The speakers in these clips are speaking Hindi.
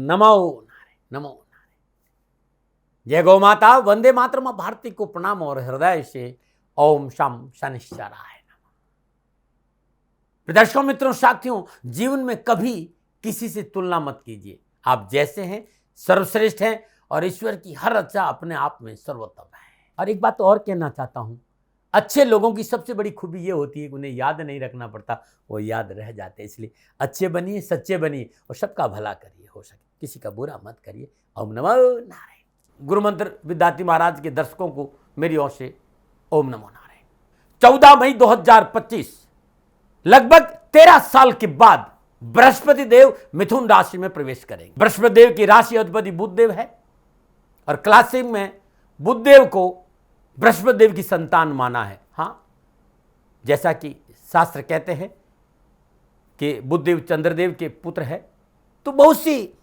नमो नारायण, नमो नारायण। जय गौ माता, वंदे मातरम। भारती को प्रणाम और हृदय से ओम शम शनिश्चराय नमः। दर्शकों, मित्रों, साथियों, जीवन में कभी किसी से तुलना मत कीजिए। आप जैसे हैं सर्वश्रेष्ठ हैं और ईश्वर की हर रचा अपने आप में सर्वोत्तम है। और एक बात और कहना चाहता हूं, अच्छे लोगों की सबसे बड़ी खूबी ये होती है कि उन्हें याद नहीं रखना पड़ता, वो याद रह जाते। इसलिए अच्छे बनिए, सच्चे बनिए और सबका भला करिए, हो सके किसी का बुरा मत करिए। ओम नमो नारायण। गुरु मंत्र विद्यार्थी महाराज के दर्शकों को मेरी ओर से ओम नमो नारायण। 14 मई 2025, लगभग 13 साल के बाद बृहस्पति देव मिथुन राशि में प्रवेश करेंगे। बृहस्पति देव की राशि अधिपति बुध देव है और क्लासिक में बुध देव को बृहस्पति देव की संतान माना है। हाँ, जैसा कि शास्त्र कहते हैं कि बुध देव चंद्रदेव के पुत्र है, तो बहुत सी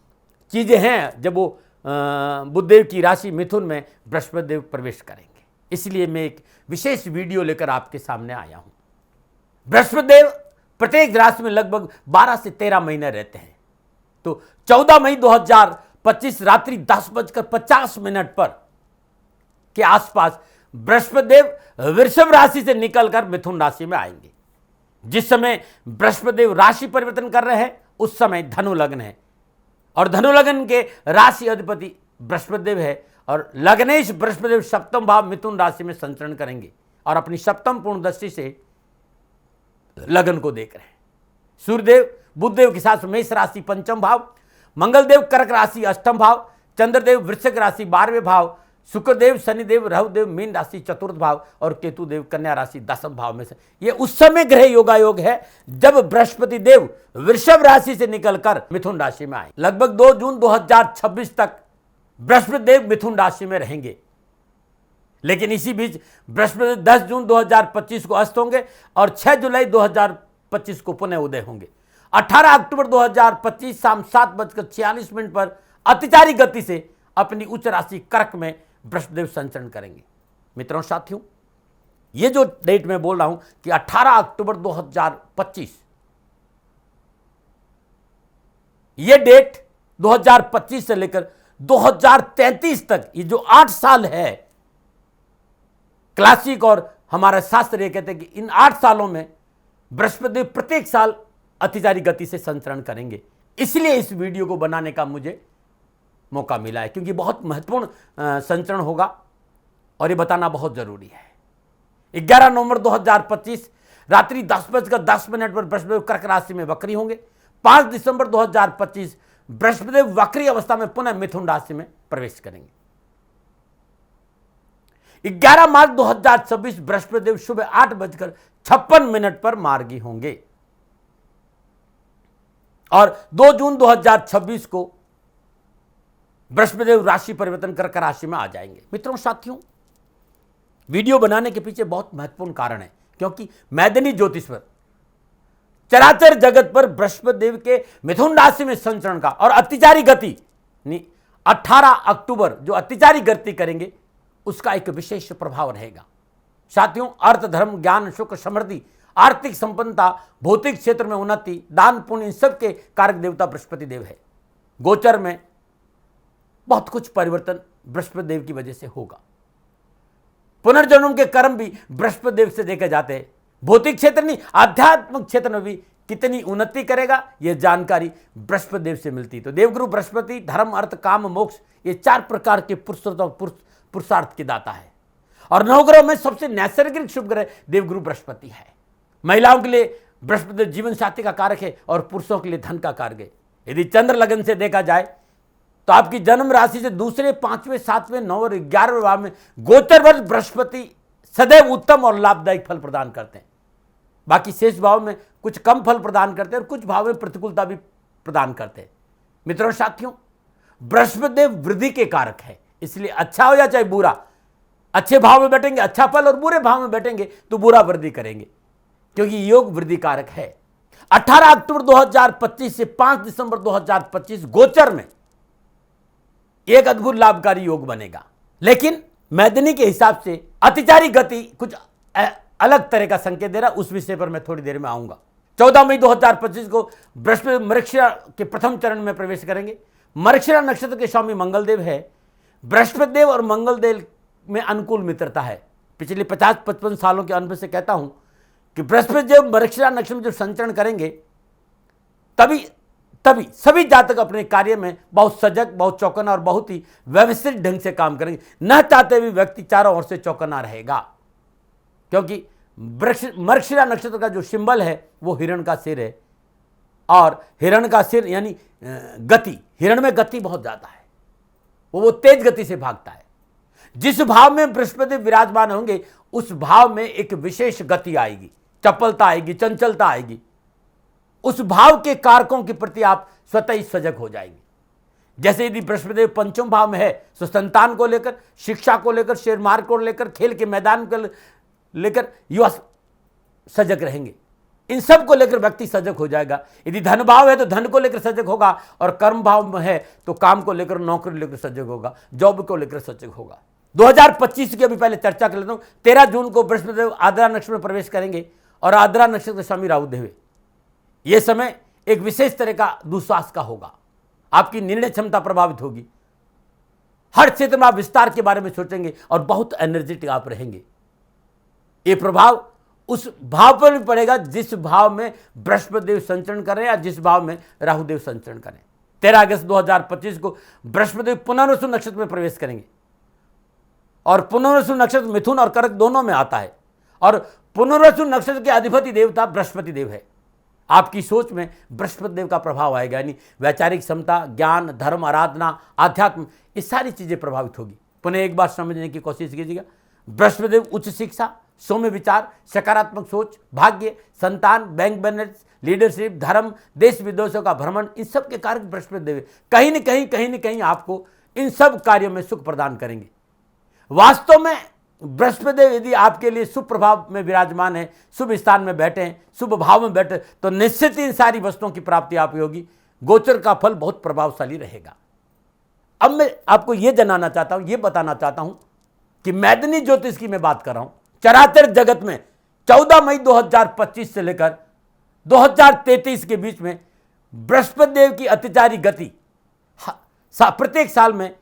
चीजें हैं जब वो बुध देव की राशि मिथुन में बृहस्पति देव प्रवेश करेंगे। इसलिए मैं एक विशेष वीडियो लेकर आपके सामने आया हूं। बृहस्पति देव प्रत्येक राशि में लगभग 12 से 13 महीने रहते हैं। तो 14 मई 2025 रात्रि 10:50 पर के आसपास बृहस्पति देव वृषभ राशि से निकलकर मिथुन राशि में आएंगे। जिस समय बृहस्पति देव राशि परिवर्तन कर रहे हैं उस समय धनु लग्न है और धनु लग्न के राशि अधिपति बृहस्पति देव है और लग्नेश बृहस्पति देव सप्तम भाव मिथुन राशि में संचरण करेंगे और अपनी सप्तम पूर्ण दृष्टि से लग्न को देख रहे हैं। सूर्यदेव बुधदेव के साथ मेष राशि पंचम भाव, मंगलदेव कर्क राशि अष्टम भाव, चंद्रदेव वृश्चिक राशि 12वें भाव, शुक्रदेव शनिदेव राहुदेव मीन राशि चतुर्थ भाव और केतुदेव कन्या राशि 10वें भाव में से। ये उस समय ग्रह योगायोग है जब बृहस्पति देव वृषभ राशि से निकलकर मिथुन राशि में आए। लगभग 2 जून 2026 तक बृहस्पति देव मिथुन राशि में रहेंगे, लेकिन इसी बीच बृहस्पति 10 जून 2025 को अस्त होंगे और 6 जुलाई 2025 को पुनः उदय होंगे। 18 अक्टूबर 2025 शाम 7:46 पर अतिचारी गति से अपनी उच्च राशि कर्क में बृहस्पति देव संचरण करेंगे। मित्रों, साथियों, ये जो डेट मैं बोल रहा हूं कि 18 अक्टूबर 2025, ये डेट 2025 से लेकर 2033 तक, ये जो 8 साल है, क्लासिक और हमारा शास्त्र ये कहते हैं कि इन 8 सालों में बृहस्पति देव प्रत्येक साल अतिचारी गति से संचरण करेंगे। इसलिए इस वीडियो को बनाने का मुझे मौका मिला है, क्योंकि बहुत महत्वपूर्ण संचरण होगा और ये बताना बहुत जरूरी है। 11 नवंबर 2025 रात्रि 10:10 पर बृहस्पति देव कर्क राशि में वक्री होंगे। 5 दिसंबर 2025 बृहस्पति देव वक्री अवस्था में पुनः मिथुन राशि में प्रवेश करेंगे। 11 मार्च 2026 बृहस्पति देव सुबह 8:56 पर मार्गी होंगे और 2 जून 2026 को बृहस्पति देव राशि परिवर्तन कर राशि में आ जाएंगे। मित्रों, साथियों, वीडियो बनाने के पीछे बहुत महत्वपूर्ण कारण है, क्योंकि मैदानी ज्योतिष पर चराचर जगत पर बृहस्पति देव के मिथुन राशि में संचरण का और अतिचारी गति 18 अक्टूबर जो अतिचारी गति करेंगे उसका एक विशेष प्रभाव रहेगा। साथियों, अर्थ, धर्म, ज्ञान, सुख, समृद्धि, आर्थिक संपन्नता, भौतिक क्षेत्र में उन्नति, दान, पुण्य, इन सब के कारक देवता बृहस्पति देव है। गोचर में बहुत कुछ परिवर्तन बृहस्पति देव की वजह से होगा। पुनर्जन्म के कर्म भी बृहस्पति देव से देखे जाते हैं। भौतिक क्षेत्र नहीं, आध्यात्मिक क्षेत्र में भी कितनी उन्नति करेगा यह जानकारी बृहस्पति देव से मिलती है। तो देवगुरु बृहस्पति धर्म, अर्थ, काम, मोक्ष, ये 4 प्रकार के पुरुषार्थ के दाता है और नवग्रह में सबसे नैसर्गिक शुभ ग्रह देवगुरु बृहस्पति है। महिलाओं के लिए बृहस्पति जीवन साथी का कारक है और पुरुषों के लिए धन का कारक है। यदि चंद्र लगन से देखा जाए तो आपकी जन्म राशि से दूसरे, 5वें, 7वें, 9वें और 11वें भाव में गोचर वर्ष बृहस्पति सदैव उत्तम और लाभदायक फल प्रदान करते हैं। बाकी शेष भाव में कुछ कम फल प्रदान करते हैं और कुछ भाव में प्रतिकूलता भी प्रदान करते हैं। मित्रों, साथियों, बृहस्पति देव वृद्धि के कारक है, इसलिए अच्छा हो या चाहे बुरा, अच्छे भाव में बैठेंगे अच्छा फल और बुरे भाव में बैठेंगे तो बुरा वृद्धि करेंगे, क्योंकि योग वृद्धि कारक है। 18 अक्टूबर 2025 से 5 दिसंबर 2025 गोचर में एक अद्भुत लाभकारी योग बनेगा, लेकिन मैदानी के हिसाब से अतिचारी गति कुछ अलग तरह का संकेत दे रहा, उस विषय पर मैं थोड़ी देर में आऊंगा। 14 मई 2025 को बृहस्पति मृगशिरा के प्रथम चरण में प्रवेश करेंगे। मृगशिरा नक्षत्र के स्वामी मंगलदेव है। बृहस्पति देव और मंगलदेव में अनुकूल मित्रता है। पिछले 50-55 सालों के अनुभव से कहता हूं कि बृहस्पति देव मृगशिरा नक्षत्र में जब संचरण करेंगे तभी सभी जातक अपने कार्य में बहुत सजग, बहुत चौकन्ना और बहुत ही व्यवस्थित ढंग से काम करेंगे। न चाहते हुए व्यक्ति चारों ओर से चौकन्ना रहेगा, क्योंकि मृगशिरा नक्षत्र का जो सिंबल है वो हिरण का सिर है, और हिरण का सिर यानी गति, हिरण में गति बहुत ज्यादा है, वो तेज गति से भागता है। जिस भाव में बृहस्पति विराजमान होंगे उस भाव में एक विशेष गति आएगी, चपलता आएगी, चंचलता आएगी। उस भाव के कारकों के प्रति आप स्वतः ही सजग हो जाएंगे। जैसे यदि बृहस्पति पंचम भाव में है तो संतान को लेकर, शिक्षा को लेकर, शेयर मार्केट को लेकर, खेल के मैदान को लेकर युवा सजग रहेंगे। इन सब को लेकर व्यक्ति सजग हो जाएगा। यदि धन भाव है तो धन को लेकर सजग होगा, और कर्म भाव में है तो काम को लेकर, नौकरी लेकर सजग होगा, जॉब को लेकर सजग होगा। 2025 की अभी पहले चर्चा कर लेता हूं। 13 जून को बृहस्पति देव आद्रा नक्षत्र में प्रवेश करेंगे, और आद्रा नक्षत्र स्वामी राहु देव। यह समय एक विशेष तरह का दुस्साहस का होगा। आपकी निर्णय क्षमता प्रभावित होगी। हर क्षेत्र में आप विस्तार के बारे में सोचेंगे और बहुत एनर्जेटिक आप रहेंगे। यह प्रभाव उस भाव पर भी पड़ेगा जिस भाव में बृहस्पति देव संचरण करें या जिस भाव में राहु देव संचरण करें। 13 अगस्त 2025 को बृहस्पति देव पुनर्वसु नक्षत्र में प्रवेश करेंगे, और पुनर्वसु नक्षत्र मिथुन और कर्क दोनों में आता है, और पुनर्वसु नक्षत्र के अधिपति देवता बृहस्पति देव है। आपकी सोच में बृहस्पति देव का प्रभाव आएगा, यानी वैचारिक क्षमता, ज्ञान, धर्म, आराधना, आध्यात्म, ये सारी चीजें प्रभावित होगी। पुनः एक बार समझने की कोशिश कीजिएगा। बृहस्पति देव उच्च शिक्षा, सौम्य विचार, सकारात्मक सोच, भाग्य, संतान, बैंक बैलेंस, लीडरशिप, धर्म, देश विदेशों का भ्रमण, इन सब के कारक बृहस्पति देव कहीं न कहीं आपको इन सब कार्यों में सुख प्रदान करेंगे। वास्तव में बृहस्पति देव यदि आपके लिए शुभ प्रभाव में विराजमान है, शुभ स्थान में बैठे हैं, शुभ भाव में बैठे, तो निश्चित इन सारी वस्तुओं की प्राप्ति आप होगी। गोचर का फल बहुत प्रभावशाली रहेगा। अब मैं आपको यह जनाना चाहता हूं, यह बताना चाहता हूं कि मैदनी ज्योतिष की मैं बात कर रहा हूं। चराचर जगत में 14 मई 2025 से लेकर 2033 के बीच में बृहस्पति देव की अतिचारी गति प्रत्येक साल में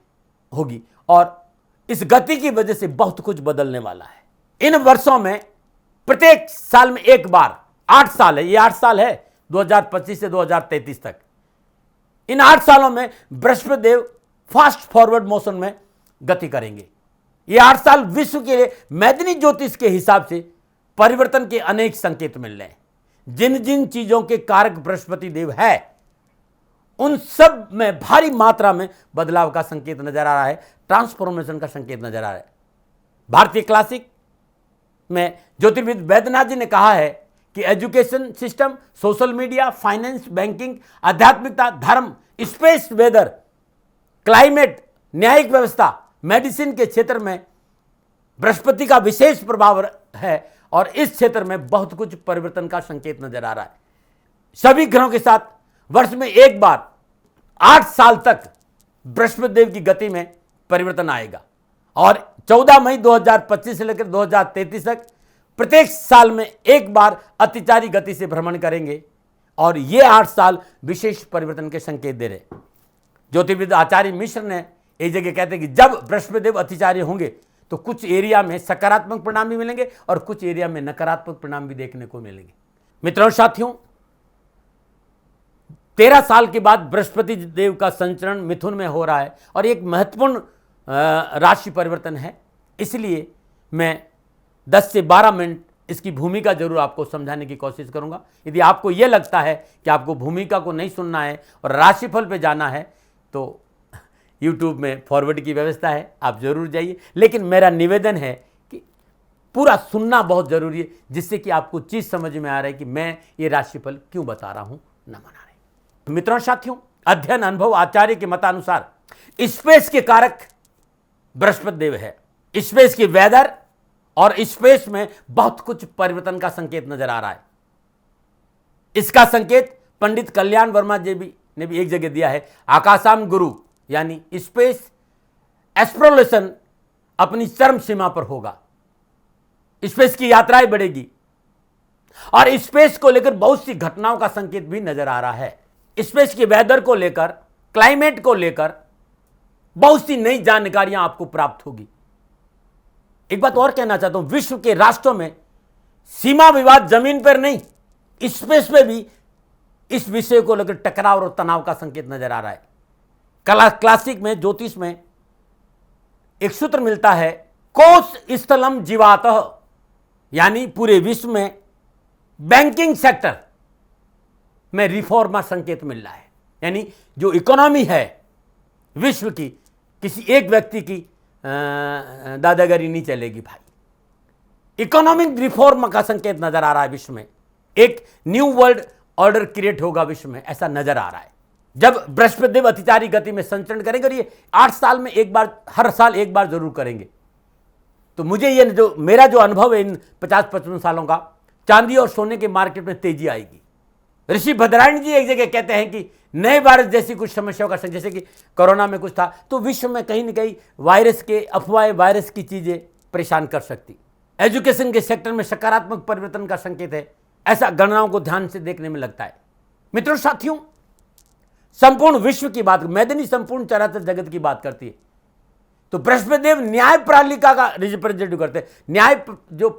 होगी, और इस गति की वजह से बहुत कुछ बदलने वाला है। इन वर्षों में प्रत्येक साल में एक बार, 8 साल है, ये 8 साल है 2025 से 2033 तक। इन 8 सालों में बृहस्पति देव फास्ट फॉरवर्ड मोशन में गति करेंगे। ये 8 साल विश्व के लिए मैदनी ज्योतिष के हिसाब से परिवर्तन के अनेक संकेत मिल रहे हैं। जिन जिन चीजों के कारक बृहस्पति देव है उन सब में भारी मात्रा में बदलाव का संकेत नजर आ रहा है, ट्रांसफॉर्मेशन का संकेत नजर आ रहा है। भारतीय क्लासिक में ज्योतिर्विद वैद्यनाथ जी ने कहा है कि education system, social media, finance, banking, आध्यात्मिकता, धर्म, स्पेस, वेदर, क्लाइमेट, न्यायिक व्यवस्था, मेडिसिन के क्षेत्र में बृहस्पति का विशेष प्रभाव है, और इस क्षेत्र में बहुत कुछ परिवर्तन का संकेत नजर आ रहा है। सभी ग्रहों के साथ वर्ष में एक बार 8 साल तक बृहस्पति देव की गति में परिवर्तन आएगा, और 14 मई 2025 से लेकर 2033 तक प्रत्येक साल में एक बार अतिचारी गति से भ्रमण करेंगे, और ये 8 साल विशेष परिवर्तन के संकेत दे रहे। ज्योतिर्विद आचार्य मिश्र ने एक जगह कहते हैं कि जब बृहस्पति देव अतिचारी होंगे तो कुछ एरिया में सकारात्मक परिणाम भी मिलेंगे और कुछ एरिया में नकारात्मक परिणाम भी देखने को मिलेंगे। मित्रों, साथियों, 13 साल के बाद बृहस्पति देव का संचरण मिथुन में हो रहा है, और एक महत्वपूर्ण राशि परिवर्तन है। इसलिए मैं 10 से 12 मिनट इसकी भूमिका जरूर आपको समझाने की कोशिश करूंगा। यदि आपको यह लगता है कि आपको भूमिका को नहीं सुनना है और राशिफल पे जाना है तो YouTube में फॉरवर्ड की व्यवस्था है, आप जरूर जाइए। लेकिन मेरा निवेदन है कि पूरा सुनना बहुत जरूरी है, जिससे कि आपको चीज समझ में आ रहा है कि मैं ये राशिफल क्यों बता रहा हूं, न मना रहे। मित्रों, साथियों, अध्ययन, अनुभव, आचार्य के मतानुसार स्पेस के कारक बृहस्पति देव है। स्पेस की वेदर और स्पेस में बहुत कुछ परिवर्तन का संकेत नजर आ रहा है। इसका संकेत पंडित कल्याण वर्मा जी ने भी एक जगह दिया है। आकाशाम गुरु यानी स्पेस एक्सप्लोरेशन अपनी चरम सीमा पर होगा। स्पेस की यात्राएं बढ़ेगी, और स्पेस को लेकर बहुत सी घटनाओं का संकेत भी नजर आ रहा है। स्पेस के वेदर को लेकर क्लाइमेट को लेकर बहुत सी नई जानकारियां आपको प्राप्त होगी। एक बात और कहना चाहता हूं, विश्व के राष्ट्रों में सीमा विवाद जमीन पर नहीं, स्पेस पे भी इस विषय को लेकर टकराव और तनाव का संकेत नजर आ रहा है। क्लासिक में, ज्योतिष में एक सूत्र मिलता है, कोश स्थलम जीवातः, यानी पूरे विश्व में बैंकिंग सेक्टर में रिफॉर्म का संकेत मिल रहा है। यानी जो इकोनॉमी है विश्व की, किसी एक व्यक्ति की दादागिरी नहीं चलेगी भाई। इकोनॉमिक रिफॉर्म का संकेत नजर आ रहा है विश्व में। एक न्यू वर्ल्ड ऑर्डर क्रिएट होगा विश्व में, ऐसा नजर आ रहा है। जब बृहस्पति देव अतिचारी गति में संचरण करेंगे, और ये 8 साल में एक बार, हर साल एक बार जरूर करेंगे, तो मुझे ये जो मेरा जो अनुभव है इन 50-55 सालों का, चांदी और सोने के मार्केट में तेजी आएगी। ऋषि भद्रायण जी एक जगह कहते हैं कि नए वायरस जैसी कुछ समस्याओं का, जैसे कि कोरोना में कुछ था, तो विश्व में कहीं ना कहीं वायरस के अफवाहें, वायरस की चीजें परेशान कर सकती। एजुकेशन के सेक्टर में सकारात्मक परिवर्तन का संकेत है, ऐसा गणनाओं को ध्यान से देखने में लगता है। मित्रों, साथियों, संपूर्ण विश्व की बात, मैदानी संपूर्ण चराचर जगत की बात करती है, तो बृहस्पति देव न्याय प्रणालिका का रिप्रेजेंटेटिव करते हैं। न्याय जो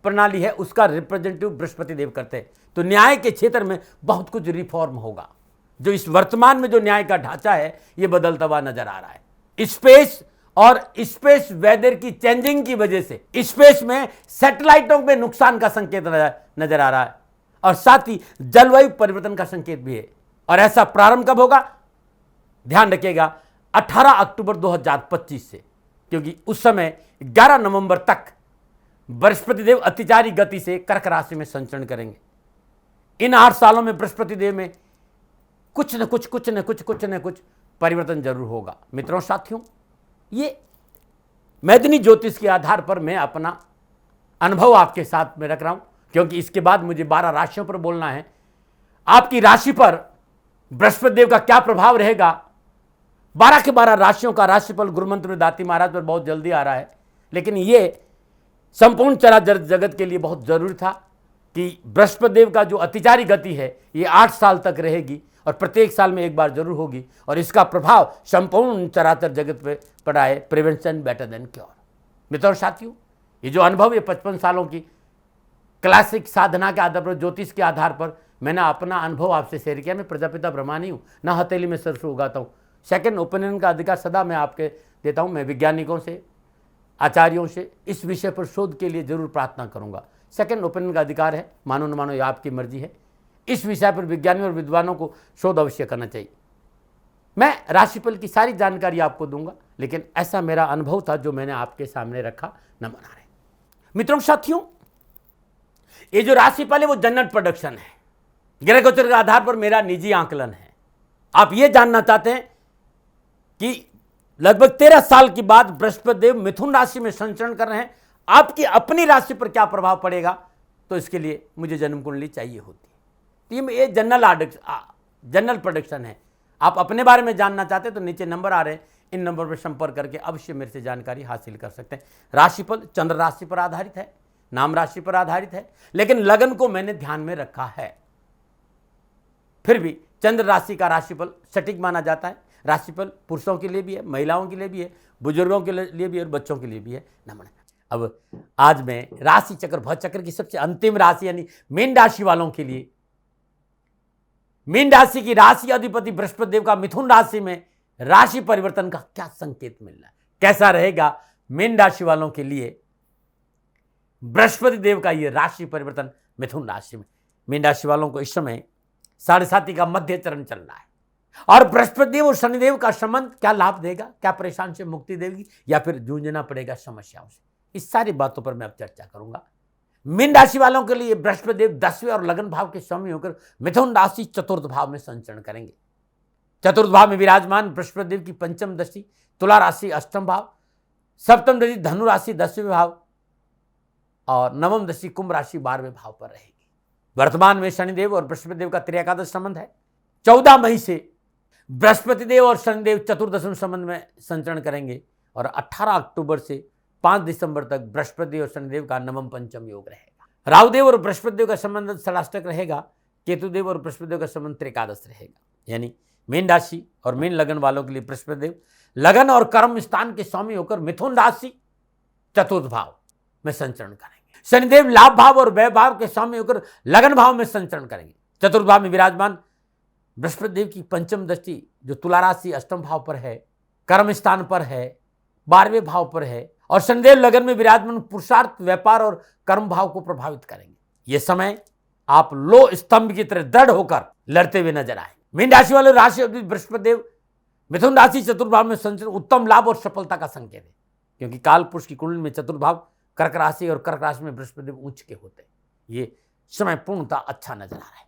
प्रणाली है उसका रिप्रेजेंटेटिव बृहस्पति देव करते हैं। तो न्याय के क्षेत्र में बहुत कुछ रिफॉर्म होगा। जो इस वर्तमान में जो न्याय का ढांचा है ये बदलता हुआ नजर आ रहा है। स्पेस और स्पेस वेदर की चेंजिंग की वजह से स्पेस में सैटेलाइटों में नुकसान का संकेत नजर आ रहा है, और साथ ही जलवायु परिवर्तन का संकेत भी है। और ऐसा प्रारंभ कब होगा? ध्यान रखिएगा, 18 अक्टूबर 2025 से, क्योंकि उस समय 11 नवंबर तक बृहस्पति देव अतिचारी गति से कर्क राशि में संचरण करेंगे। इन 8 सालों में बृहस्पति देव में कुछ न कुछ परिवर्तन जरूर होगा। मित्रों, साथियों, ये मैदानी ज्योतिष के आधार पर मैं अपना अनुभव आपके साथ में रख रहा हूं, क्योंकि इसके बाद मुझे 12 राशियों पर बोलना है। आपकी राशि पर बृहस्पति देव का क्या प्रभाव रहेगा? 12 के 12 राशियों का राशिफल गुरुमंत्र में दाती महाराज पर बहुत जल्दी आ रहा है, लेकिन ये संपूर्ण चराचर जगत के लिए बहुत जरूरी था कि बृहस्पति देव का जो अतिचारी गति है ये 8 साल तक रहेगी, और प्रत्येक साल में एक बार जरूर होगी, और इसका प्रभाव संपूर्ण चराचर जगत पे पड़ा है। Prevention better than cure. मित्रों, साथियों, ये जो अनुभव है 55 सालों की क्लासिक साधना के आधार पर, ज्योतिष के आधार पर मैंने अपना अनुभव आपसे शेयर किया। मैं प्रजापिता ब्रह्मानी हूँ, ना हथेली में सरसों उगाता हूँ। सेकंड ओपिनियन का अधिकार सदा मैं आपके देता हूँ। मैं वैज्ञानिकों से, आचार्यों से इस विषय पर शोध के लिए जरूर प्रार्थना करूंगा। सेकंड ओपिनियन का अधिकार है, मानो न मानो ये आपकी मर्जी है। इस विषय पर विज्ञानियों और विद्वानों को शोध अवश्य करना चाहिए। मैं राशिफल की सारी जानकारी आपको दूंगा, लेकिन ऐसा मेरा अनुभव था जो मैंने आपके सामने रखा, न बना रहे। मित्रों, साथियों, ये जो राशिफल है वो जनरल प्रोडक्शन है, ग्रह गोचर के आधार पर मेरा निजी आंकलन है। आप ये जानना चाहते हैं कि लगभग 13 साल के बाद बृहस्पति देव मिथुन राशि में संचरण कर रहे हैं, आपकी अपनी राशि पर क्या प्रभाव पड़ेगा, तो इसके लिए मुझे जन्म कुंडली चाहिए होती है। तो ये जनरल प्रोडक्शन है। आप अपने बारे में जानना चाहते हैं तो नीचे नंबर आ रहे हैं, इन नंबर पर संपर्क करके अवश्य मेरे से जानकारी हासिल कर सकते हैं। राशिफल चंद्र राशि पर आधारित है, नाम राशि पर आधारित है, लेकिन लगन को मैंने ध्यान में रखा है। फिर भी चंद्र राशि का राशिफल सटीक माना जाता है। राशिफल पुरुषों के लिए भी है, महिलाओं के लिए भी है, बुजुर्गों के लिए भी है और बच्चों के लिए भी है। नमन। अब आज मैं राशि चक्र, भव चक्र की सबसे अंतिम राशि यानी मीन राशि वालों के लिए, मीन राशि की राशि अधिपति बृहस्पति देव का मिथुन राशि में राशि परिवर्तन का क्या संकेत मिल रहा है, कैसा रहेगा मीन राशि वालों के लिए बृहस्पति देव का यह राशि परिवर्तन मिथुन राशि में। मीन राशि वालों को इस समय 7.5 का मध्य चरण चल रहा है, और बृहस्पति देव और शनिदेव का संबंध क्या लाभ देगा, क्या परेशान से मुक्ति देगी, या फिर जूझना पड़ेगा समस्याओं से, इस सारी बातों पर मैं अब चर्चा करूंगा। मीन राशि वालों के लिए बृहस्पति देव 10वें और लगन भाव के स्वामी होकर मिथुन राशि चतुर्थ भाव में संचरण करेंगे। चतुर्थ भाव में विराजमान बृहस्पति देव की पंचम दृष्टि तुला राशि अष्टम भाव, सप्तम दृष्टि धनु राशि 10वें भाव, और नवम दृष्टि कुंभ राशि 12वें भाव पर रहेगी। वर्तमान में शनिदेव और बृहस्पति देव का त्रिएकादश संबंध है। 14 मई से बृहस्पति देव और शनिदेव चतुर्दशम संबंध में संचरण करेंगे, और 18 अक्टूबर से 5 दिसंबर तक बृहस्पति देव और शनिदेव का नवम पंचम योग रहेगा। राहुदेव और बृहस्पति देव का संबंध षष्टक रहेगा। केतुदेव और बृहस्पति देव का संबंध त्रिकादश रहेगा। यानी मीन राशि और मीन लगन वालों के लिए बृहस्पति देव लगन और कर्म स्थान के स्वामी होकर मिथुन राशि चतुर्थ भाव में संचरण करेंगे। शनिदेव लाभ भाव और व्यय भाव के स्वामी होकर लगन भाव में संचरण करेंगे। चतुर्थ भाव में विराजमान बृहस्पति देव की पंचम दृष्टि जो तुला राशि अष्टम भाव पर है, कर्म स्थान पर है, 12वें भाव पर है और शनिदेव लगन में विराजमान पुरुषार्थ, व्यापार और कर्म भाव को प्रभावित करेंगे। यह समय आप लो स्तंभ की तरह दृढ़ होकर लड़ते हुए नजर आए। मीन राशि वाले राशि अधिपति बृहस्पति देव मिथुन राशि चतुर्थ भाव में संचरण उत्तम लाभ और सफलता का संकेत है, क्योंकि काल पुरुष की कुंडली में चतुर्थ भाव कर्क राशि और कर्क राशि में बृहस्पति देव उच्च के होते हैं। ये समय पूर्णतः अच्छा नजर आ रहा है।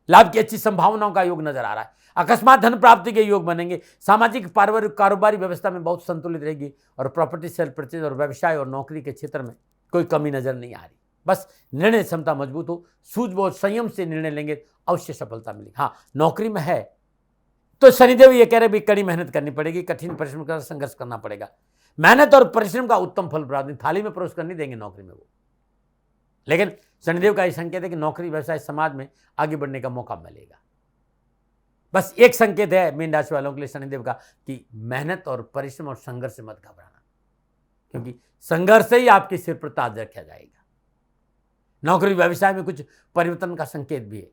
लाभ की अच्छी संभावनाओं का योग नजर आ रहा है। अकस्मात धन प्राप्ति के योग बनेंगे। सामाजिक पारिवारिक कारोबारी व्यवस्था में बहुत संतुलित रहेगी और प्रॉपर्टी सेल परचेज और व्यवसाय और नौकरी के क्षेत्र में कोई कमी नजर नहीं आ रही। बस निर्णय क्षमता मजबूत हो, सूझबूझ संयम से निर्णय लेंगे, अवश्य सफलता मिलेगी। हाँ, नौकरी में है तो शनिदेव ये कह रहे भी कड़ी मेहनत करनी पड़ेगी, कठिन परिश्रम का संघर्ष करना पड़ेगा। मेहनत और परिश्रम का उत्तम फल प्राप्त, थाली में परोस कर नहीं देंगे नौकरी में वो, लेकिन शनिदेव का यह संकेत है कि नौकरी व्यवसाय समाज में आगे बढ़ने का मौका मिलेगा। बस एक संकेत है मीन राशि वालों के लिए शनिदेव का कि मेहनत और परिश्रम और संघर्ष से मत घबराना, क्योंकि संघर्ष से ही आपके सिर पर ताज रखा जाएगा। नौकरी व्यवसाय में कुछ परिवर्तन का संकेत भी है,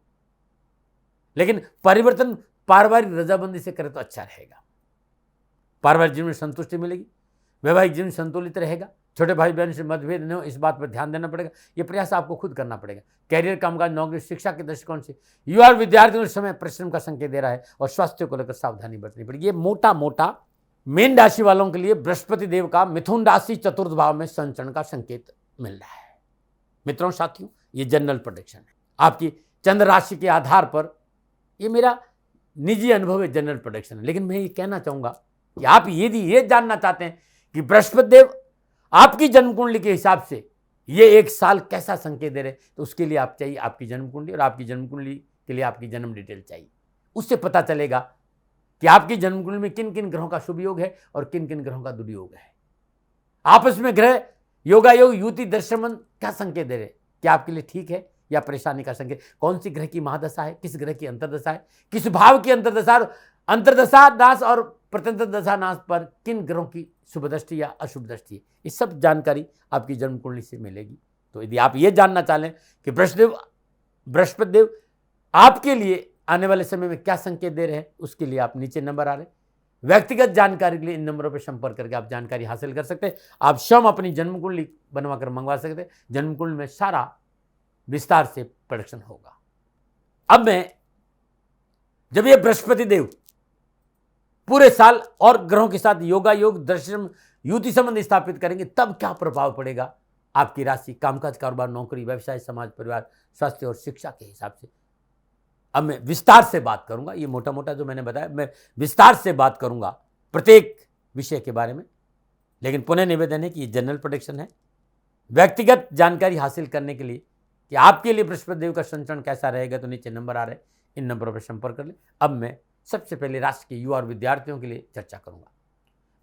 लेकिन परिवर्तन पारिवारिक रजाबंदी से करे तो अच्छा रहेगा। पारिवारिक जीवन में संतुष्टि मिलेगी, वैवाहिक जीवन संतुलित रहेगा, छोटे भाई बहन से मतभेद न हो, इस बात पर ध्यान देना पड़ेगा। ये प्रयास आपको खुद करना पड़ेगा। कैरियर, कामकाज, नौकरी, शिक्षा के दृष्टिकोण से युवा और विद्यार्थियों के समय परिश्रम का संकेत दे रहा है और स्वास्थ्य को लेकर सावधानी बरतनी पड़ेगी। ये मोटा मोटा मीन राशि वालों के लिए बृहस्पति देव का मिथुन राशि चतुर्थ भाव में संचरण का संकेत मिल रहा है। मित्रों, साथियों, ये जनरल प्रेडिक्शन है। आपकी चंद्र राशि के आधार पर ये मेरा निजी अनुभव है, जनरल प्रेडिक्शन है। लेकिन मैं ये कहना चाहूंगा कि आप यदि ये जानना चाहते हैं कि बृहस्पति देव आपकी जन्म कुंडली के हिसाब से ये एक साल कैसा संकेत दे रहे, तो उसके लिए आप चाहिए आपकी जन्म कुंडली, और आपकी जन्म कुंडली के लिए आपकी जन्म डिटेल चाहिए। उससे पता चलेगा कि आपकी जन्म कुंडली में किन किन ग्रहों का शुभ योग है और किन किन ग्रहों का दुर्योग है। आपस में ग्रह योगा योग, युति, दृश्यमन क्या संकेत दे रहे, क्या आपके लिए ठीक है या परेशानी का संकेत, कौन सी ग्रह की महादशा है, किस ग्रह की अंतर्दशा है, किस भाव की अंतर्दशा नाश और प्रत्यंतर दशा नाश पर किन ग्रहों की शुभ दृष्टि या अशुभ दृष्टि है, ये सब जानकारी आपकी जन्म कुंडली से मिलेगी। तो यदि आप ये जानना चाह लें कि बृहस्पति देव आपके लिए आने वाले समय में क्या संकेत दे रहे हैं, उसके लिए आप नीचे नंबर आ रहे हैं, व्यक्तिगत जानकारी के लिए इन नंबरों पर संपर्क करके आप जानकारी हासिल कर सकते हैं। आप स्वयं अपनी जन्म कुंडली बनवाकर मंगवा सकते हैं। जन्म कुंडली में सारा विस्तार से प्रेडिक्शन होगा। अब मैं जब ये बृहस्पति देव पूरे साल और ग्रहों के साथ योगा योग, दर्शन, युति संबंध स्थापित करेंगे, तब क्या प्रभाव पड़ेगा आपकी राशि, कामकाज, कारोबार, नौकरी, व्यवसाय, समाज, परिवार, स्वास्थ्य और शिक्षा के हिसाब से अब मैं विस्तार से बात करूंगा। ये मोटा मोटा जो मैंने बताया, मैं विस्तार से बात करूंगा प्रत्येक विषय के बारे में। लेकिन पुनः निवेदन है कि ये जनरल प्रेडिक्शन है। व्यक्तिगत जानकारी हासिल करने के लिए कि आपके लिए बृहस्पति देव का संचरण कैसा रहेगा, तो नीचे नंबर आ रहे हैं, इन नंबरों पर संपर्क कर ले। अब मैं सबसे पहले राशि के युवा और विद्यार्थियों के लिए चर्चा करूंगा।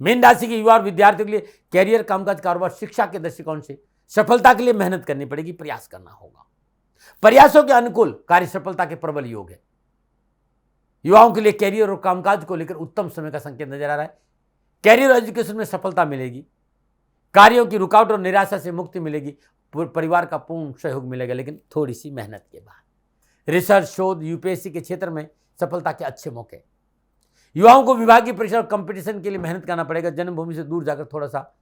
मीन राशि के युवा और विद्यार्थियों के लिए कैरियर, कामकाज, कारोबार, शिक्षा के दृष्टिकोण से सफलता के लिए मेहनत करनी पड़ेगी, प्रयास करना होगा। प्रयासों के अनुकूल कार्य सफलता के प्रबल योग है। युवाओं के लिए कैरियर और कामकाज को लेकर उत्तम समय का संकेत नजर आ रहा है। कैरियर और एजुकेशन में सफलता मिलेगी, कार्यों की रुकावट और निराशा से मुक्ति मिलेगी, परिवार का पूर्ण सहयोग मिलेगा, लेकिन थोड़ी सी मेहनत के बाद। रिसर्च, शोध, यूपीएससी के क्षेत्र में सफलता के अच्छे मौके। युवाओं को विभागीय परीक्षा और कंपटीशन के लिए मेहनत करना पड़ेगा। जन्मभूमि से दूर जाकर थोड़ा सा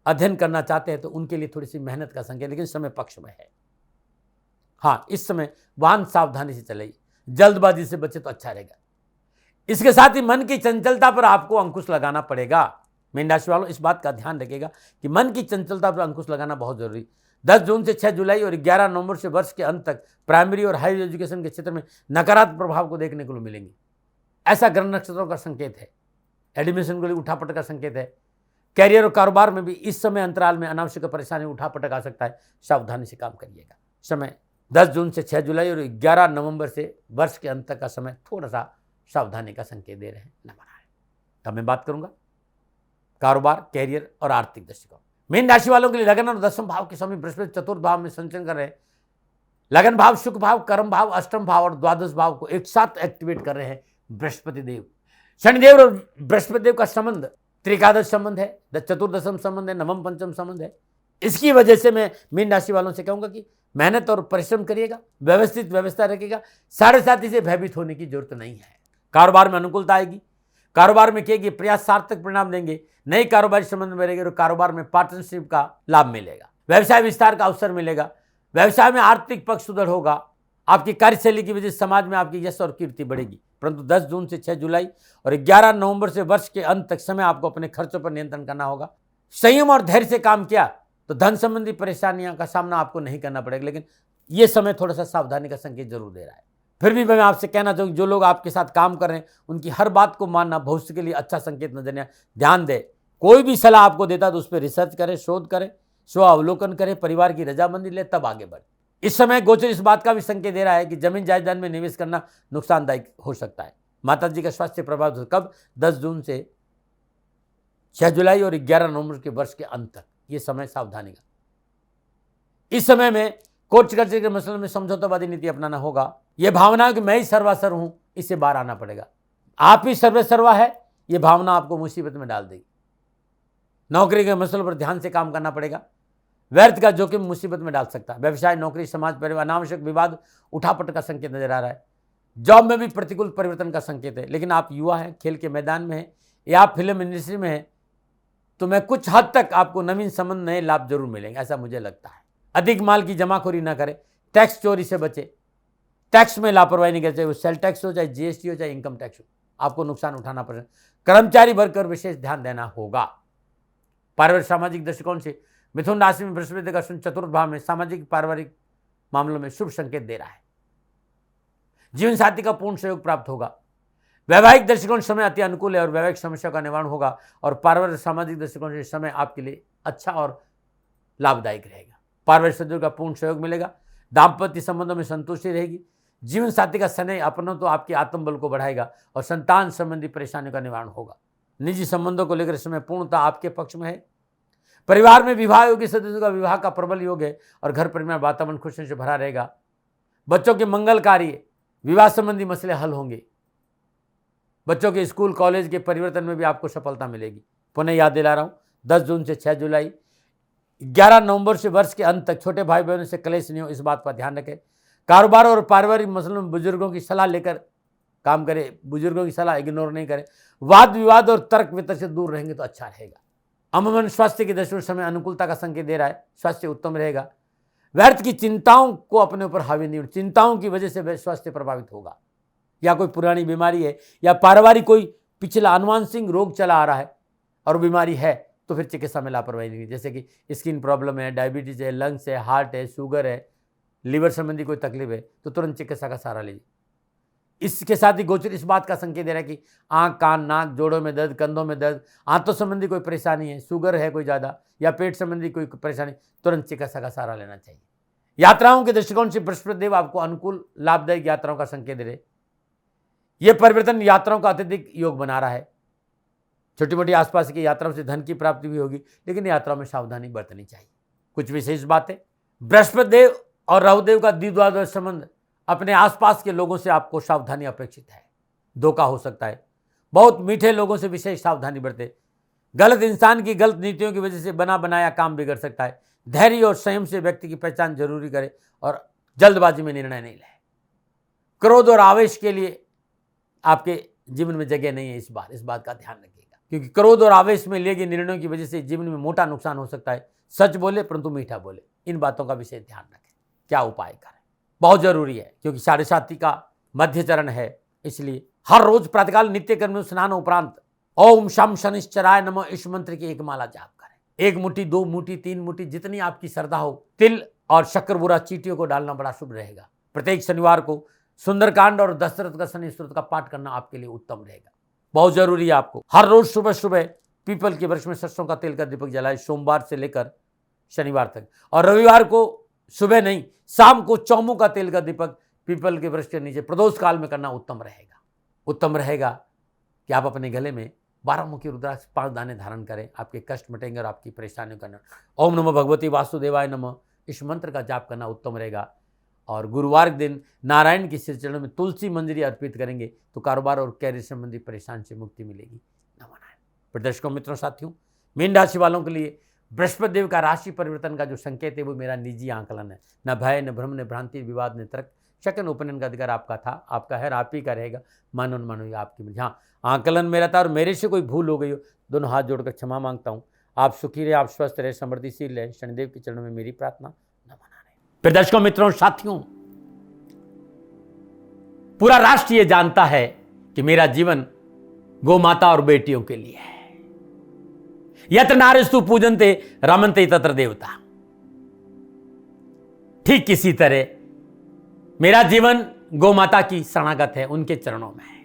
अध्ययन करना चाहते हैं तो उनके लिए थोड़ी सी मेहनत का संकेत, लेकिन समय पक्ष में है। हाँ, इस समय वाहन सावधानी से चलाइए, जल्दबाजी से बचे तो अच्छा रहेगा। इसके साथ ही मन की चंचलता पर आपको अंकुश लगाना पड़ेगा। मीन राशि वालों, इस बात का ध्यान रखिएगा कि मन की चंचलता पर अंकुश लगाना बहुत जरूरी। 10 जून से 6 जुलाई और 11 नवंबर से वर्ष के अंत तक प्राइमरी और हायर एजुकेशन के क्षेत्र में नकारात्मक प्रभाव को देखने को मिलेंगे। ऐसा ग्रह नक्षत्रों का संकेत है। एडमिशन को लिए उठापटक का संकेत है। कैरियर और कारोबार में भी इस समय अंतराल में अनावश्यक परेशानी, उठापटक आ सकता है, सावधानी से काम करिएगा। समय 10 जून से 6 जुलाई और 11 नवंबर से वर्ष के अंत तक का समय थोड़ा सा सावधानी का संकेत दे रहे हैं, न बनाए। तब मैं बात करूंगा कारोबार, कैरियर और आर्थिक दृष्टिकोण। मीन राशि वालों के लिए लगन और 10वें भाव के स्वामी बृहस्पति चतुर्थ भाव में संचरण कर रहे हैं। लगन भाव, शुक्र भाव, कर्म भाव, अष्टम भाव और द्वादश भाव को एक साथ एक्टिवेट कर रहे हैं बृहस्पति देव। शनिदेव और बृहस्पति देव का संबंध त्रिकादश संबंध है, चतुर्दशम संबंध है, नवम पंचम संबंध है। इसकी वजह से मैं मीन राशि वालों से कहूंगा कि मेहनत और परिश्रम करिएगा, व्यवस्थित व्यवस्था रखिएगा, साढ़े साथ ही से भयभीत होने की जरूरत नहीं है। कारोबार में अनुकूलता आएगी, कारोबार में किए प्रयास सार्थक परिणाम देंगे, नई कारोबारी संबंध में रहेंगे और कारोबार में पार्टनरशिप का लाभ मिलेगा, व्यवसाय विस्तार का अवसर मिलेगा, व्यवसाय में आर्थिक पक्ष सुदृढ़ होगा, आपकी कार्यशैली की वजह से समाज में आपकी यश और कीर्ति बढ़ेगी। परंतु 10 जून से 6 जुलाई और 11 नवंबर से वर्ष के अंत तक समय आपको अपने खर्चों पर नियंत्रण करना होगा। संयम और धैर्य से काम किया तो धन संबंधी परेशानियों का सामना आपको नहीं करना पड़ेगा, लेकिन यह समय थोड़ा सा सावधानी का संकेत जरूर दे रहा है। फिर भी मैं आपसे कहना चाहूँगा, जो लोग आपके साथ काम कर रहे हैं उनकी हर बात को मानना भविष्य के लिए अच्छा संकेत नजर नहीं। ध्यान दें, कोई भी सलाह आपको देता तो उस पर रिसर्च करें, शोध करें, स्व अवलोकन करें, परिवार की रजामंदी ले, तब आगे बढ़े। इस समय गोचर इस बात का भी संकेत दे रहा है कि जमीन जायदाद में निवेश करना नुकसानदायक हो सकता है। माता जी का स्वास्थ्य प्रभावित हो, कब? 10 जून से 6 जुलाई और 11 नवंबर के वर्ष के अंत तक, ये समय सावधानी का। इस समय में कोर्ट कचहरी के मसलों में समझौतावादी नीति अपनाना होगा। यह भावना कि मैं ही सर्वासर्व हूं, इससे बाहर आना पड़ेगा। आप ही सर्वसर्वा है, यह भावना आपको मुसीबत में डाल देगी। नौकरी के मसलों पर ध्यान से काम करना पड़ेगा। व्यर्थ का जोखिम मुसीबत में डाल सकता है। व्यवसाय, नौकरी, समाज, परिवार, अनावश्यक विवाद, उठापट का संकेत नजर आ रहा है। जॉब में भी प्रतिकूल परिवर्तन का संकेत है। लेकिन आप युवा हैं, खेल के मैदान में हैं या आप फिल्म इंडस्ट्री में हैं, तो मैं कुछ हद तक आपको नवीन संबंध, नए लाभ जरूर मिलेंगे, ऐसा मुझे लगता है। अधिक माल की जमाखोरी ना करें, टैक्स चोरी से बचे, टैक्स में लापरवाही नहीं करें, चाहे वो सेल टैक्स हो, चाहे जीएसटी हो, चाहे इनकम टैक्स हो, आपको नुकसान उठाना पड़ेगा। कर्मचारी वर्ग पर विशेष ध्यान देना होगा। पारिवारिक सामाजिक दृष्टिकोण से मिथुन राशि में बृहस्पति का चतुर्थ भाव में सामाजिक पारिवारिक मामलों में शुभ संकेत दे रहा है। जीवन साथी का पूर्ण सहयोग प्राप्त होगा। वैवाहिक दृष्टिकोण समय अति अनुकूल है और वैवाहिक समस्या का निवारण होगा और पारिवारिक सामाजिक दृष्टिकोण से समय आपके लिए अच्छा और लाभदायक रहेगा। पारिवारिक सदस्यों का पूर्ण सहयोग मिलेगा। दाम्पत्य संबंधों में संतुष्टि रहेगी। जीवन साथी का स्नेह अपनों तो आपके आत्मबल को बढ़ाएगा और संतान संबंधी परेशानियों का निवारण होगा। निजी संबंधों को लेकर समय पूर्णतः आपके पक्ष में है। परिवार में विवाह योग्य सदस्यों का विवाह का प्रबल योग है और घर परिवार वातावरण खुशियों से भरा रहेगा। बच्चों के मंगल कार्य, विवाह संबंधी मसले हल होंगे। बच्चों के स्कूल कॉलेज के परिवर्तन में भी आपको सफलता मिलेगी। पुनः याद दिला रहा हूं, 10 जून से 6 जुलाई, 11 नवंबर से वर्ष के अंत तक छोटे भाई बहनों से क्लेश नहीं हो, इस बात पर ध्यान रखें। कारोबार और पारिवारिक मसलों में बुजुर्गों की सलाह लेकर काम करें, बुजुर्गों की सलाह इग्नोर नहीं करें। वाद विवाद और तर्क वितर्क से दूर रहेंगे तो अच्छा रहेगा। अमूमन स्वास्थ्य की दृष्टि से समय अनुकूलता का संकेत दे रहा है, स्वास्थ्य उत्तम रहेगा। व्यर्थ की चिंताओं को अपने ऊपर हावी नहीं, चिंताओं की वजह से स्वास्थ्य प्रभावित होगा। या कोई पुरानी बीमारी है या पारिवारिक कोई पिछला अनुवांशिक रोग चला आ रहा है और बीमारी है तो फिर चिकित्सा में लापरवाही नहीं, जैसे कि स्किन प्रॉब्लम है, डायबिटीज है, लंग्स है, हार्ट है, शुगर है, लीवर संबंधी कोई तकलीफ है तो तुरंत चिकित्सा का सहारा लीजिए। इसके साथ ही गोचर इस बात का संकेत दे रहा है कि आंख, कान, नाक, जोड़ों में दर्द, कंधों में दर्द, आंतों संबंधी कोई परेशानी है, शुगर है कोई ज़्यादा या पेट संबंधी कोई परेशानी, तुरंत चिकित्सा का सहारा लेना चाहिए। यात्राओं के दृष्टिकोण से बृहस्पति देव आपको अनुकूल लाभदायक यात्राओं का संकेत दे रहे। यह परिवर्तन यात्राओं का अत्यधिक योग बना रहा है। छोटी मोटी आसपास की यात्राओं से धन की प्राप्ति भी होगी, लेकिन यात्राओं में सावधानी बरतनी चाहिए। कुछ विशेष बातें, बृहस्पति देव और राहुदेव का द्विद्वादश संबंध, अपने आसपास के लोगों से आपको सावधानी अपेक्षित है। धोखा हो सकता है। बहुत मीठे लोगों से विशेष सावधानी बरते। गलत इंसान की गलत नीतियों की वजह से बना बनाया काम बिगड़ सकता है। धैर्य और संयम से व्यक्ति की पहचान जरूरी करे और जल्दबाजी में निर्णय नहीं ले। क्रोध और आवेश के लिए आपके जीवन में जगह नहीं है। इस बात का ध्यान रखिएगा, क्योंकि क्रोध और आवेश में लिए गए निर्णयों की वजह से जीवन में मोटा नुकसान हो सकता है। सच बोले परंतु मीठा बोले, इन बातों का विशेष ध्यान रखें। क्या उपाय करें, बहुत जरूरी है, क्योंकि 7.5 का मध्य चरण है। इसलिए हर रोज प्रातःकाल नित्य कर्म में स्नान उपरांत ओम शम शनिश्चराय नमः इस मंत्र की एक माला जाप करें। 1 मुट्ठी, 2 मुट्ठी, 3 मुट्ठी, जितनी आपकी श्रद्धा हो, तिल और शक्कर चींटियों को डालना बड़ा शुभ रहेगा। प्रत्येक शनिवार को सुंदरकांड और दशरथ का शनि स्तोत्र का पाठ करना आपके लिए उत्तम रहेगा। बहुत जरूरी है आपको हर रोज सुबह सुबह पीपल के वृक्ष में सरसों का तेल का दीपक जलाए, सोमवार से लेकर शनिवार तक। और रविवार को सुबह नहीं, शाम को चौमू का तेल का दीपक पीपल के वृक्ष के नीचे प्रदोष काल में करना उत्तम रहेगा। उत्तम रहेगा कि आप अपने गले में 12 मुखी रुद्राक्ष 5 दाने धारण करें। आपके कष्ट मिटेंगे और आपकी परेशानियों का ओम नमो भगवती वासुदेवाय नमः इस मंत्र का जाप करना उत्तम रहेगा। और गुरुवार के दिन नारायण के श्री चरणों में तुलसी मंजरी अर्पित करेंगे तो कारोबार और कैरियर संबंधी परेशानी से मुक्ति मिलेगी। नमो नारायण। दर्शकों, मित्रों, साथियों, मीन राशि वालों के लिए बृहस्पति देव का राशि परिवर्तन का जो संकेत है वो मेरा निजी आंकलन है। न भय, न भ्रम, न भ्रांति, विवाद, न तर्क, शक, उपनयन का अधिकार आपका था, आपका है, आप ही का रहेगा। मानो न मानो, आपकी। हाँ, आंकलन मेरा था और मेरे से कोई भूल हो गई हो, दोनों हाथ जोड़कर क्षमा मांगता हूँ। आप सुखी रहे, आप स्वस्थ रहे, समृद्धिशील रहे, शनिदेव के चरणों में मेरी प्रार्थना। नमो नारायण। फिर दर्शकों, मित्रों, साथियों, पूरा राष्ट्र ये जानता है कि मेरा जीवन गौ माता और बेटियों के लिए है। यत्र नारीस्तु पूजन्ते रमन्ते तत्र देवता। ठीक किसी तरह मेरा जीवन गौ माता की शरणागत है, उनके चरणों में है।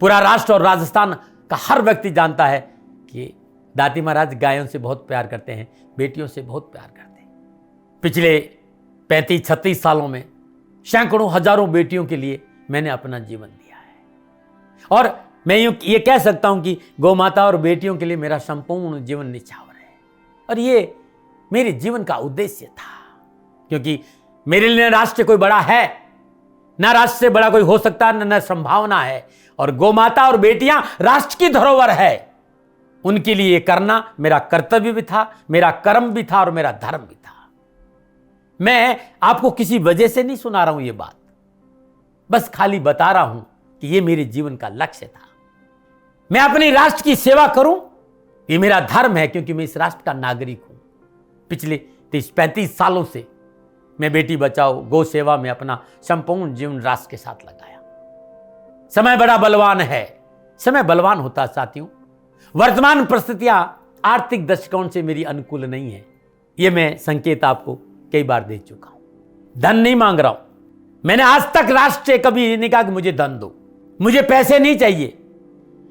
पूरा राष्ट्र और राजस्थान का हर व्यक्ति जानता है कि दाती महाराज गायों से बहुत प्यार करते हैं, बेटियों से बहुत प्यार करते हैं। पिछले 35-36 सालों में सैकड़ों हजारों बेटियों के लिए मैंने अपना जीवन दिया है और मैं ये कह सकता हूं कि गौ माता और बेटियों के लिए मेरा संपूर्ण जीवन निछावर है। और ये मेरे जीवन का उद्देश्य था, क्योंकि मेरे लिए राष्ट्र कोई बड़ा है, ना राष्ट्र से बड़ा कोई हो सकता, न संभावना है। और गौ माता और बेटियां राष्ट्र की धरोहर है, उनके लिए करना मेरा कर्तव्य भी था, मेरा कर्म भी था और मेरा धर्म भी था। मैं आपको किसी वजह से नहीं सुना रहा हूं ये बात, बस खाली बता रहा हूं कि ये मेरे जीवन का लक्ष्य था। मैं अपने राष्ट्र की सेवा करूं, ये मेरा धर्म है, क्योंकि मैं इस राष्ट्र का नागरिक हूं। पिछले 30-35 सालों से मैं बेटी बचाओ, गौ सेवा में अपना संपूर्ण जीवन राष्ट्र के साथ लगाया। समय बड़ा बलवान है, समय बलवान होता है साथियों। वर्तमान परिस्थितियां आर्थिक दृष्टिकोण से मेरी अनुकूल नहीं है, यह मैं संकेत आपको कई बार दे चुका हूं। धन नहीं मांग रहा हूं, मैंने आज तक राष्ट्र से कभी नहीं कहा कि मुझे धन दो, मुझे पैसे नहीं चाहिए।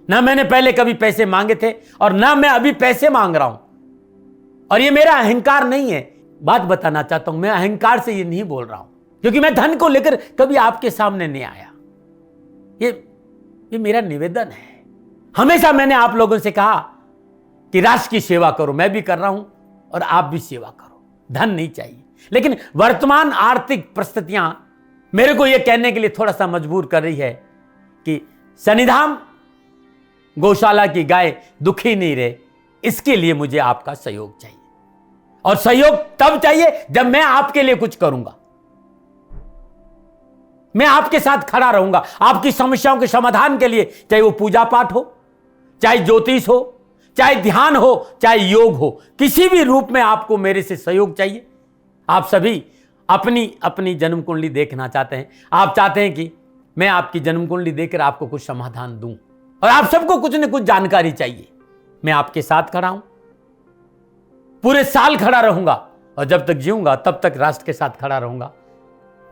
ना मैंने पहले कभी पैसे मांगे थे और ना मैं अभी पैसे मांग रहा हूं। और ये मेरा अहंकार नहीं है। बात बताना चाहता हूं, मैं अहंकार से ये नहीं बोल रहा हूं, क्योंकि मैं धन को लेकर कभी आपके सामने नहीं आया। ये मेरा निवेदन है। हमेशा मैंने आप लोगों से कहा कि राष्ट्र की सेवा करो, मैं भी कर रहा हूं और आप भी सेवा करो। धन नहीं चाहिए, लेकिन वर्तमान आर्थिक परिस्थितियां मेरे को यह कहने के लिए थोड़ा सा मजबूर कर रही है कि शनिधाम गौशाला की गाय दुखी नहीं रहे, इसके लिए मुझे आपका सहयोग चाहिए। और सहयोग तब चाहिए जब मैं आपके लिए कुछ करूंगा, मैं आपके साथ खड़ा रहूंगा आपकी समस्याओं के समाधान के लिए, चाहे वो पूजा पाठ हो, चाहे ज्योतिष हो, चाहे ध्यान हो, चाहे योग हो, किसी भी रूप में आपको मेरे से सहयोग चाहिए। आप सभी अपनी अपनी जन्म कुंडली देखना चाहते हैं, आप चाहते हैं कि मैं आपकी जन्म कुंडली देखकर आपको कुछ समाधान दूं, और आप सबको कुछ न कुछ जानकारी चाहिए। मैं आपके साथ खड़ा हूं, पूरे साल खड़ा रहूंगा और जब तक जीऊंगा तब तक राष्ट्र के साथ खड़ा रहूंगा।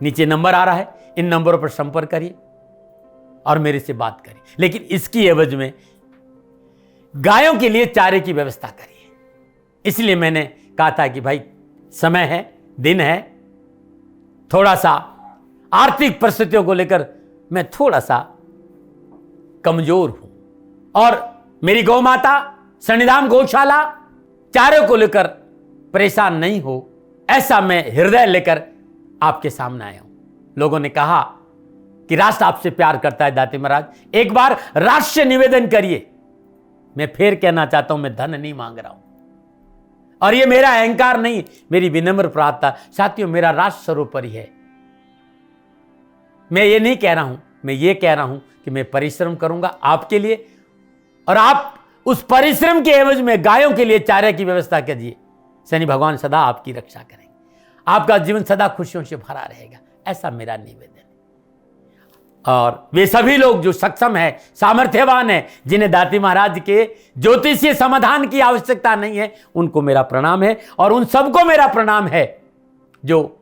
नीचे नंबर आ रहा है, इन नंबरों पर संपर्क करिए और मेरे से बात करिए, लेकिन इसकी एवज में गायों के लिए चारे की व्यवस्था करिए। इसलिए मैंने कहा था कि भाई समय है, दिन है, थोड़ा सा आर्थिक परिस्थितियों को लेकर मैं थोड़ा सा कमजोर हूं और मेरी गौ माता शनिधाम गौशाला चारे को लेकर परेशान नहीं हो, ऐसा मैं हृदय लेकर आपके सामने आया हूं। लोगों ने कहा कि राष्ट्र आपसे प्यार करता है दाती महाराज, एक बार राष्ट्र से निवेदन करिए। मैं फिर कहना चाहता हूं, मैं धन नहीं मांग रहा हूं और ये मेरा अहंकार नहीं, मेरी विनम्र प्रार्थना। साथियों, मेरा राष्ट्र सर्वोपरि है। मैं ये नहीं कह रहा हूं, मैं ये कह रहा हूं कि मैं परिश्रम करूंगा आपके लिए, और आप उस परिश्रम के एवज में गायों के लिए चारे की व्यवस्था कीजिए। शनि भगवान सदा आपकी रक्षा करेंगे, आपका जीवन सदा खुशियों से भरा रहेगा, ऐसा मेरा निवेदन है। और वे सभी लोग जो सक्षम है, सामर्थ्यवान है, जिन्हें दाती महाराज के ज्योतिषीय समाधान की आवश्यकता नहीं है, उनको मेरा प्रणाम है। और उन सबको मेरा प्रणाम है जो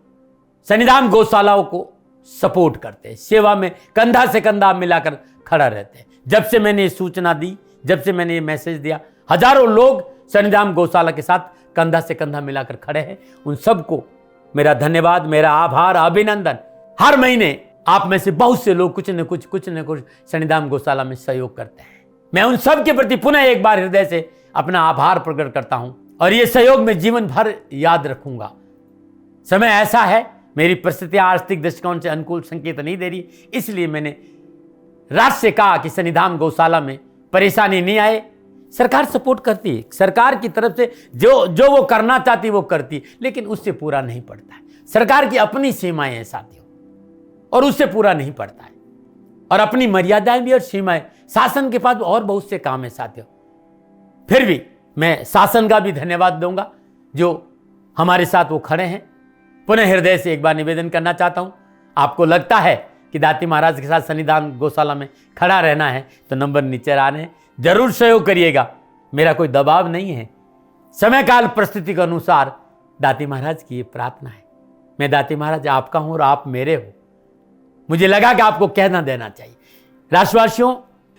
शनिधाम गौशालाओं को सपोर्ट करते हैं, सेवा में कंधा से कंधा मिलाकर खड़ा रहते हैं। जब से मैंने ये सूचना दी, जब से मैंने ये मैसेज दिया, हजारों लोग शनिधाम गौशाला के साथ कंधा से कंधा मिलाकर खड़े हैं। उन सबको मेरा धन्यवाद, मेरा आभार, अभिनंदन। हर महीने आप में से बहुत से लोग कुछ न कुछ शनिधाम गौशाला में सहयोग करते हैं। मैं उन सब के प्रति पुनः एक बार हृदय से अपना आभार प्रकट करता हूं और ये सहयोग मैं जीवन भर याद रखूंगा। समय ऐसा है, मेरी परिस्थितियां आर्थिक दृष्टिकोण से अनुकूल संकेत नहीं दे रही, इसलिए मैंने राष्ट्र से कहा कि सन्निधान गौशाला में परेशानी नहीं आए। सरकार सपोर्ट करती है, सरकार की तरफ से जो वो करना चाहती वो करती, लेकिन उससे पूरा नहीं पड़ता है। सरकार की अपनी सीमाएं हैं साथियों, और उससे पूरा नहीं पड़ता है, और अपनी मर्यादाएं भी और सीमाएं। शासन के पास और बहुत से काम है साथियों। फिर भी मैं शासन का भी धन्यवाद दूंगा जो हमारे साथ वो खड़े हैं। पुनः हृदय से एक बार निवेदन करना चाहता हूं, आपको लगता है कि दाती महाराज के साथ सन्निधान गौशाला में खड़ा रहना है तो नंबर नीचे आ रहे हैं, जरूर सहयोग करिएगा। मेरा कोई दबाव नहीं है, समय काल परिस्थिति के अनुसार दाती महाराज की ये प्रार्थना है। मैं दाती महाराज आपका हूं और आप मेरे हो, मुझे लगा कि आपको कहना देना चाहिए। राशिवासियों,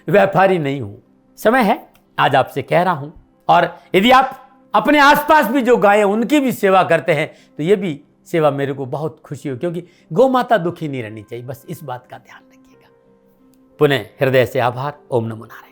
व्यापारी नहीं हूं, समय है आज आपसे कह रहा हूं। और यदि आप अपने आसपास भी जो गायें उनकी भी सेवा करते हैं तो ये भी सेवा मेरे को बहुत खुशी हो, क्योंकि गौ माता दुखी नहीं रहनी चाहिए, बस इस बात का ध्यान रखिएगा। पुनः हृदय से आभार। ओम नमो नारायण।